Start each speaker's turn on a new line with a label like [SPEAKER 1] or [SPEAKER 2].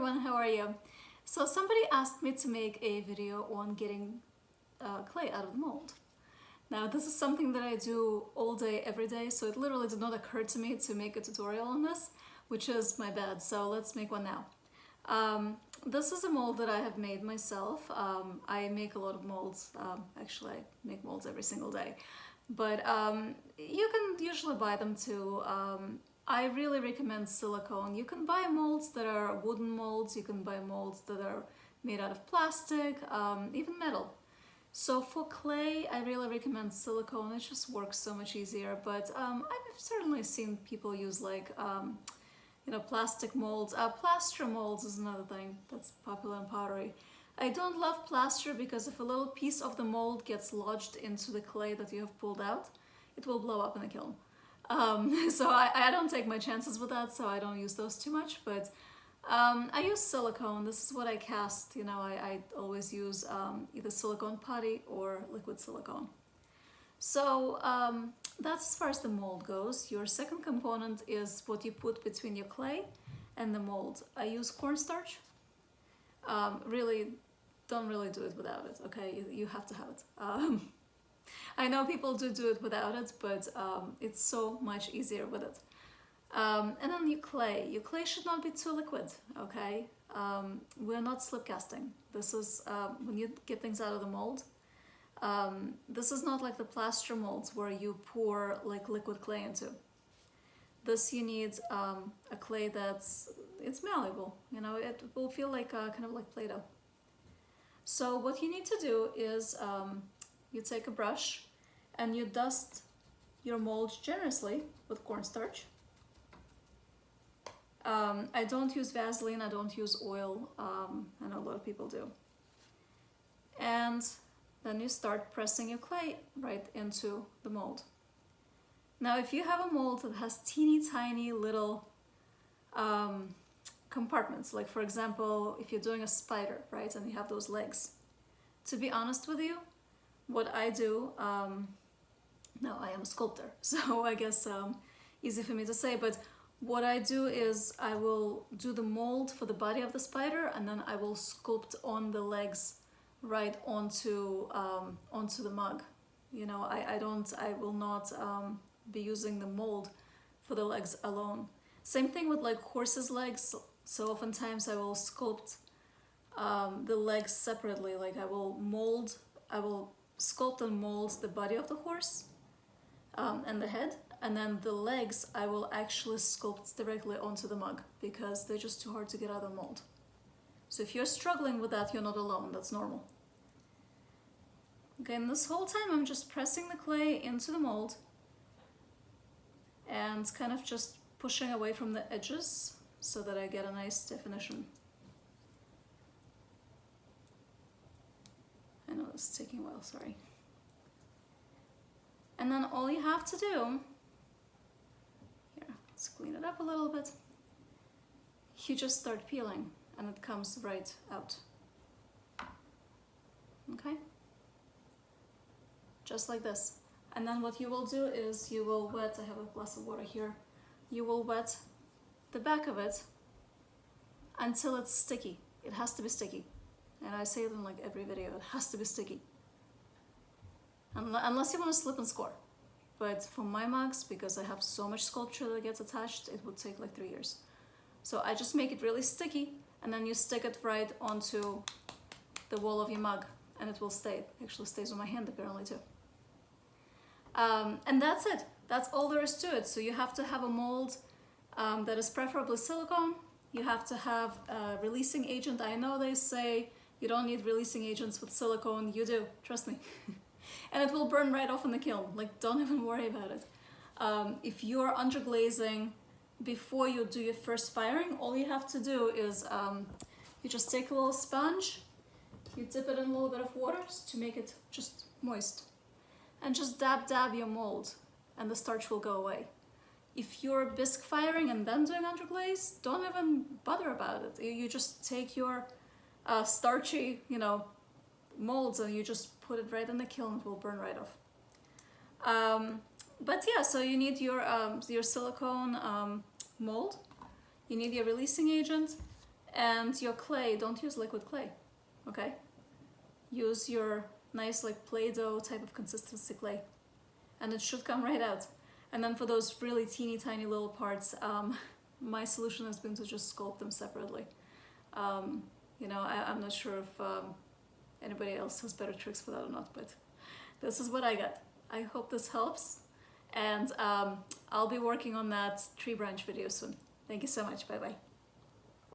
[SPEAKER 1] everyone, how are you? So somebody asked me to make a video on getting clay out of the mold. Now this is something that I do all day, every day, so it literally did not occur to me to make a tutorial on this, which is my bad, so let's make one now. This is a mold that I have made myself. I make a lot of molds. Actually, I make molds every single day, but you can usually buy them too. I really recommend silicone. You can buy molds that are wooden molds, you can buy molds that are made out of plastic, even metal. So for clay, I really recommend silicone. It just works so much easier, but I've certainly seen people use like, plastic molds. Plaster molds is another thing that's popular in pottery. I don't love plaster because if a little piece of the mold gets lodged into the clay that you have pulled out, it will blow up in the kiln. So I don't take my chances with that, so I don't use those too much, but I use silicone. This is what I cast. I always use either silicone putty or liquid silicone. So that's as far as the mold goes. Your second component is what you put between your clay and the mold. I use cornstarch. Really, don't really do it without it, okay? You have to have it. I know people do it without it, but it's so much easier with it. And then your clay. Your clay should not be too liquid, okay? We're not slip casting. This is when you get things out of the mold. This is not like the plaster molds where you pour like liquid clay into. This you need a clay it's malleable. It will feel like kind of like Play-Doh. So what you need to do is you take a brush and you dust your mold generously with cornstarch. I don't use Vaseline, I don't use oil. I know a lot of people do. And then you start pressing your clay right into the mold. Now if you have a mold that has teeny tiny little compartments, like for example if you're doing a spider, right, and you have those legs, to be honest with you, what I do, now I am a sculptor, so I guess easy for me to say, but what I do is I will do the mold for the body of the spider and then I will sculpt on the legs right onto the mug. I will not be using the mold for the legs alone. Same thing with like horses' legs. So oftentimes I will sculpt the legs separately. Like I will sculpt and mold the body of the horse and the head, and then the legs I will actually sculpt directly onto the mug because they're just too hard to get out of the mold. So if you're struggling with that, you're not alone, that's normal. Okay, and this whole time I'm just pressing the clay into the mold and kind of just pushing away from the edges so that I get a nice definition. I know this is taking a while, sorry. And then all you have to do, here, let's clean it up a little bit. You just start peeling and it comes right out. Okay? Just like this. And then what you will do is you will wet, I have a glass of water here, you will wet the back of it until it's sticky. It has to be sticky. And I say it in like every video, it has to be sticky. Unless you want to slip and score. But for my mugs, because I have so much sculpture that gets attached, it would take like 3 years. So I just make it really sticky and then you stick it right onto the wall of your mug and it will stay. It actually stays on my hand apparently too. And that's it. That's all there is to it. So you have to have a mold that is preferably silicone. You have to have a releasing agent. I know they say you don't need releasing agents with silicone. You do, trust me. And it will burn right off in the kiln. Like, don't even worry about it. If you're underglazing before you do your first firing, all you have to do is you just take a little sponge, you dip it in a little bit of water to make it just moist. And just dab your mold and the starch will go away. If you're bisque firing and then doing underglaze, don't even bother about it. You just take your starchy, molds and you just put it right in the kiln, it will burn right off. But yeah, so you need your silicone mold, you need your releasing agent, And your clay, don't use liquid clay, okay? Use your nice like Play-Doh type of consistency clay, and it should come right out. And then for those really teeny tiny little parts, my solution has been to just sculpt them separately. You know, I'm not sure if anybody else has better tricks for that or not, but this is what I got. I hope this helps, and I'll be working on that tree branch video soon. Thank you so much. Bye bye.